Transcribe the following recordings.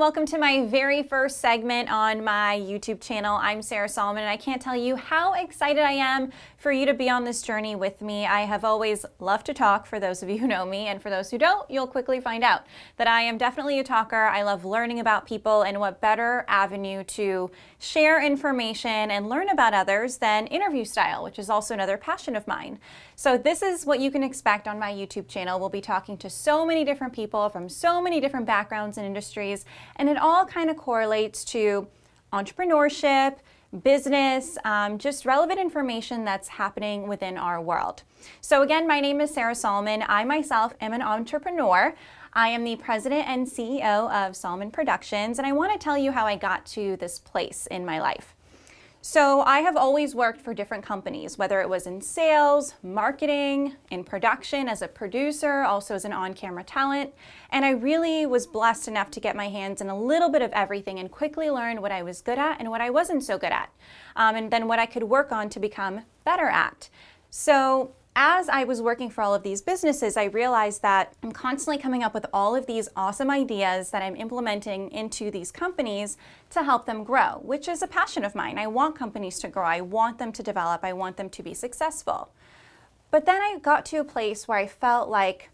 welcome to my very first segment on my YouTube channel. I'm Sarah Soliman, and I can't tell you how excited I am for you to be on this journey with me. I have always loved to talk, for those of you who know me, and for those who don't, you'll quickly find out that I am definitely a talker. I love learning about people, and what better avenue to share information and learn about others than interview style, which is also another passion of mine. So this is what you can expect on my YouTube channel. We'll be talking to so many different people from so many different backgrounds and industries, and it all kind of correlates to entrepreneurship, business, just relevant information that's happening within our world. So again, my name is Sarah Soliman. I myself am an entrepreneur. I am the president and CEO of Soliman Productions, and I want to tell you how I got to this place in my life. So I have always worked for different companies, whether it was in sales, marketing, in production, as a producer, also as an on-camera talent. And I really was blessed enough to get my hands in a little bit of everything and quickly learn what I was good at and what I wasn't so good at, and then what I could work on to become better at. So as I was working for all of these businesses, I realized that I'm constantly coming up with all of these awesome ideas that I'm implementing into these companies to help them grow, which is a passion of mine. I want companies to grow. I want them to develop. I want them to be successful. But then I got to a place where I felt like,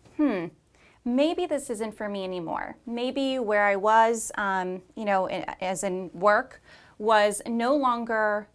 maybe this isn't for me anymore. Maybe where I was, as in work, was no longer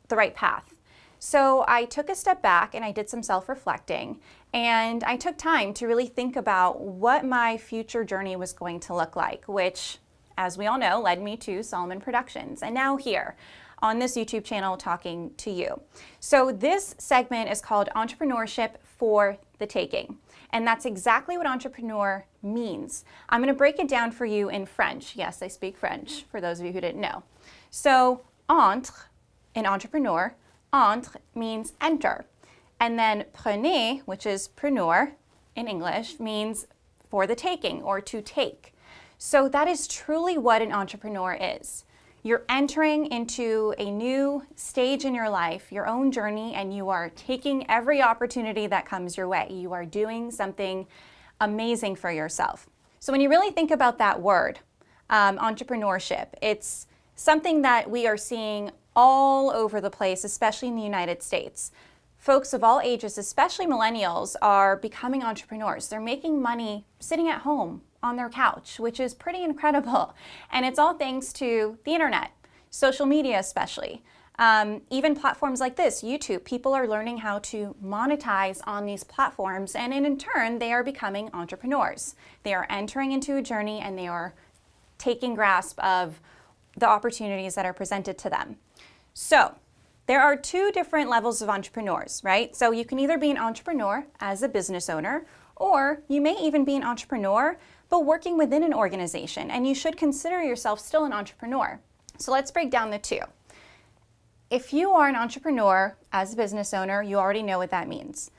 the right path. So I took a step back and I did some self-reflecting, and I took time to really think about what my future journey was going to look like, which, as we all know, led me to Soliman Productions, and now here on this YouTube channel talking to you. So this segment is called Entrepreneurship for the Taking, and that's exactly what entrepreneur means. I'm going to break it down for you in French. Yes, I speak French, for those of you who didn't know. So entre, in entrepreneur, entre means enter, and then prenez, which is preneur in English, means for the taking or to take. So that is truly what an entrepreneur is. You're entering into a new stage in your life, your own journey, and you are taking every opportunity that comes your way. You are doing something amazing for yourself. So when you really think about that word, entrepreneurship, it's something that we are seeing all over the place, especially in the United States. Folks of all ages, especially millennials, are becoming entrepreneurs. They're making money sitting at home on their couch, which is pretty incredible. And it's all thanks to the internet, social media especially. Even platforms like this, YouTube, people are learning how to monetize on these platforms, and in turn, they are becoming entrepreneurs. They are entering into a journey and they are taking grasp of the opportunities that are presented to them. So there are two different levels of entrepreneurs, right? So you can either be an entrepreneur as a business owner, or you may even be an entrepreneur but working within an organization, and you should consider yourself still an entrepreneur. So let's break down the two. If you are an entrepreneur as a business owner, you already know what that means.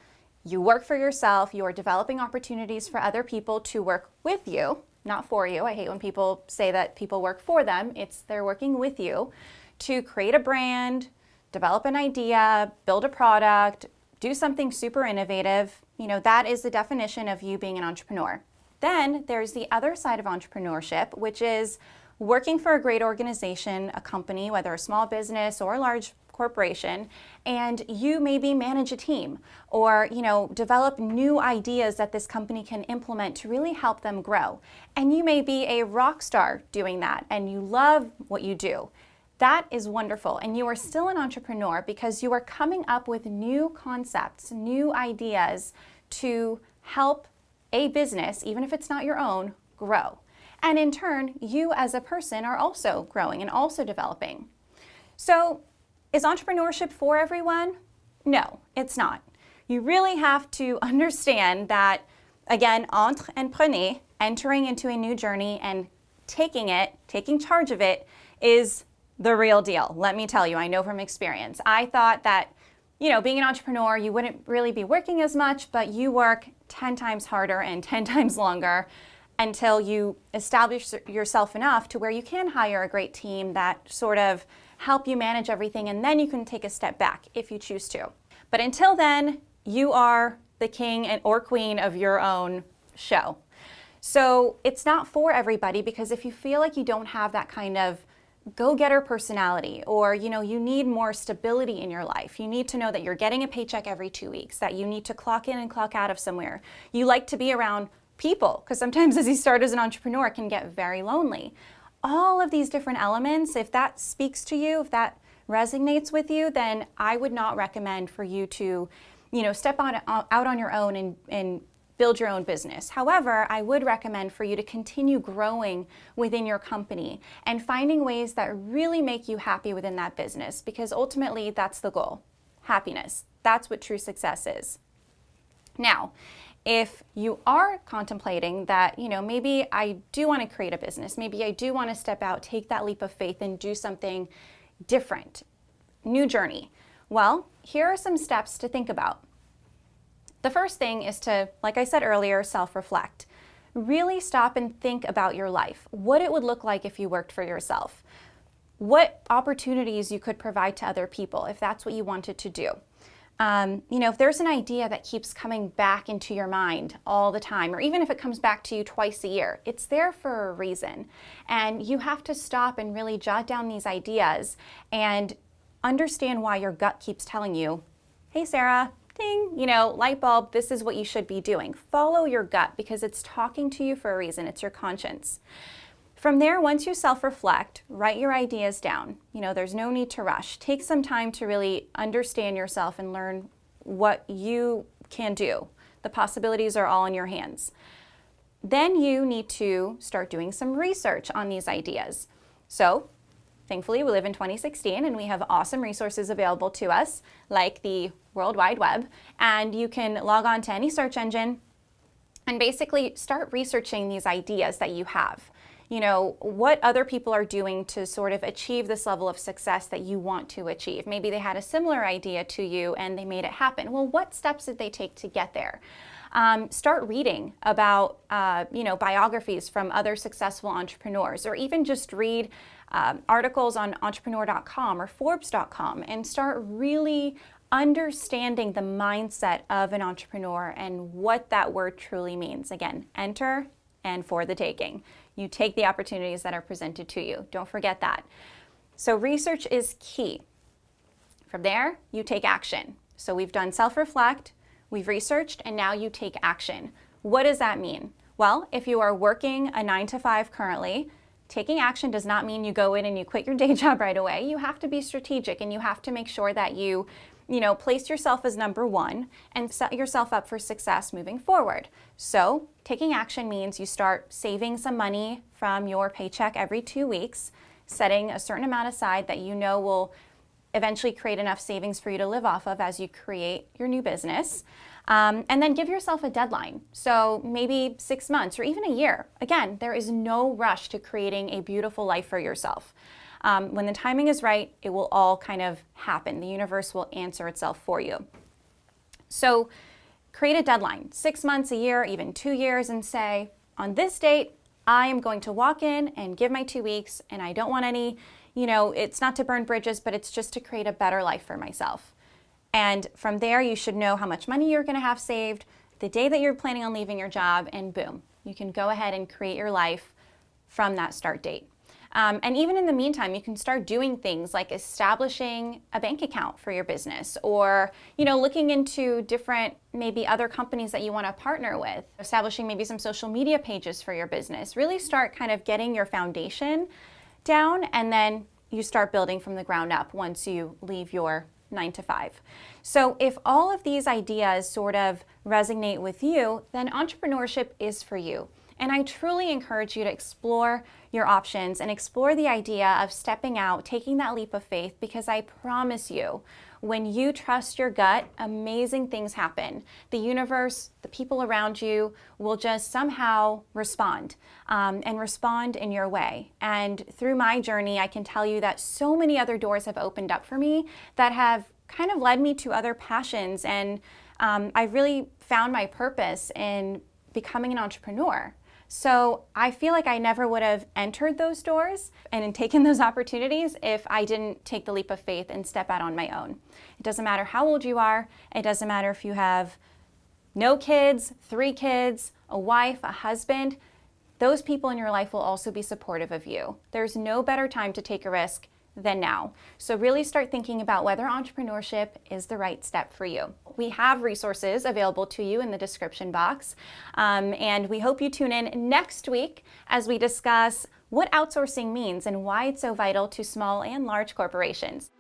You work for yourself, you are developing opportunities for other people to work with you, not for you. I hate when people say that people work for them. It's they're working with you to create a brand, develop an idea, build a product, do something super innovative. That is the definition of you being an entrepreneur. Then there's the other side of entrepreneurship, which is working for a great organization, a company, whether a small business or a large corporation, and you maybe manage a team or develop new ideas that this company can implement to really help them grow. And you may be a rock star doing that, and you love what you do. That is wonderful, and you are still an entrepreneur because you are coming up with new concepts, new ideas to help a business, even if it's not your own, grow. And in turn, you as a person are also growing and also developing. So is entrepreneurship for everyone? No, it's not. You really have to understand that, again, entre and prenez, entering into a new journey and taking charge of it, is the real deal. Let me tell you, I know from experience. I thought that, being an entrepreneur, you wouldn't really be working as much, but you work 10 times harder and 10 times longer until you establish yourself enough to where you can hire a great team that sort of help you manage everything, and then you can take a step back if you choose to. But until then, you are the king or queen of your own show. So it's not for everybody, because if you feel like you don't have that kind of go-getter personality, or you need more stability in your life, you need to know that you're getting a paycheck every 2 weeks, that you need to clock in and clock out of somewhere, you like to be around people, because sometimes as you start as an entrepreneur it can get very lonely. All of these different elements, if that speaks to you, if that resonates with you, then I would not recommend for you to step out on your own and build your own business. However, I would recommend for you to continue growing within your company and finding ways that really make you happy within that business, because ultimately that's the goal. Happiness. That's what true success is. Now, if you are contemplating that, maybe I do want to create a business, maybe I do want to step out, take that leap of faith and do something different, new journey. Well, here are some steps to think about. The first thing is to, like I said earlier, self-reflect. Really stop and think about your life, what it would look like if you worked for yourself, what opportunities you could provide to other people if that's what you wanted to do. If there's an idea that keeps coming back into your mind all the time, or even if it comes back to you twice a year, it's there for a reason. And you have to stop and really jot down these ideas and understand why your gut keeps telling you, hey, Sarah, ding, light bulb, this is what you should be doing. Follow your gut, because it's talking to you for a reason. It's your conscience. From there, once you self-reflect, write your ideas down. There's no need to rush. Take some time to really understand yourself and learn what you can do. The possibilities are all in your hands. Then you need to start doing some research on these ideas. So, thankfully, we live in 2016 and we have awesome resources available to us, like the World Wide Web, and you can log on to any search engine and basically start researching these ideas that you have. What other people are doing to sort of achieve this level of success that you want to achieve. Maybe they had a similar idea to you and they made it happen. Well, what steps did they take to get there? Start reading about, biographies from other successful entrepreneurs, or even just read articles on entrepreneur.com or forbes.com and start really understanding the mindset of an entrepreneur and what that word truly means. Again, enter and for the taking. You take the opportunities that are presented to you. Don't forget that. So research is key. From there, you take action. So we've done self-reflect, we've researched, and now you take action. What does that mean? Well, if you are working a 9-to-5 currently, taking action does not mean you go in and you quit your day job right away. You have to be strategic, and you have to make sure that you place yourself as number one and set yourself up for success moving forward. So taking action means you start saving some money from your paycheck every 2 weeks, setting a certain amount aside that will eventually create enough savings for you to live off of as you create your new business. And then give yourself a deadline. So maybe 6 months or even a year. Again, there is no rush to creating a beautiful life for yourself. When the timing is right, it will all kind of happen. The universe will answer itself for you. So create a deadline, 6 months, a year, even 2 years, and say, on this date, I am going to walk in and give my 2 weeks, and I don't want any, it's not to burn bridges, but it's just to create a better life for myself. And from there, you should know how much money you're going to have saved, the day that you're planning on leaving your job, and boom, you can go ahead and create your life from that start date. And even in the meantime, you can start doing things like establishing a bank account for your business, or, looking into different, maybe other companies that you want to partner with, establishing maybe some social media pages for your business. Really start kind of getting your foundation down, and then you start building from the ground up once you leave your 9-to-5. So if all of these ideas sort of resonate with you, then entrepreneurship is for you. And I truly encourage you to explore your options and explore the idea of stepping out, taking that leap of faith, because I promise you, when you trust your gut, amazing things happen. The universe, the people around you will just somehow respond and respond in your way. And through my journey, I can tell you that so many other doors have opened up for me that have kind of led me to other passions. And I really found my purpose in becoming an entrepreneur. So I feel like I never would have entered those doors and taken those opportunities if I didn't take the leap of faith and step out on my own. It doesn't matter how old you are. It doesn't matter if you have no kids, 3 kids, a wife, a husband. those people in your life will also be supportive of you. There's no better time to take a risk than now. So really start thinking about whether entrepreneurship is the right step for you. We have resources available to you in the description box. And we hope you tune in next week as we discuss what outsourcing means and why it's so vital to small and large corporations.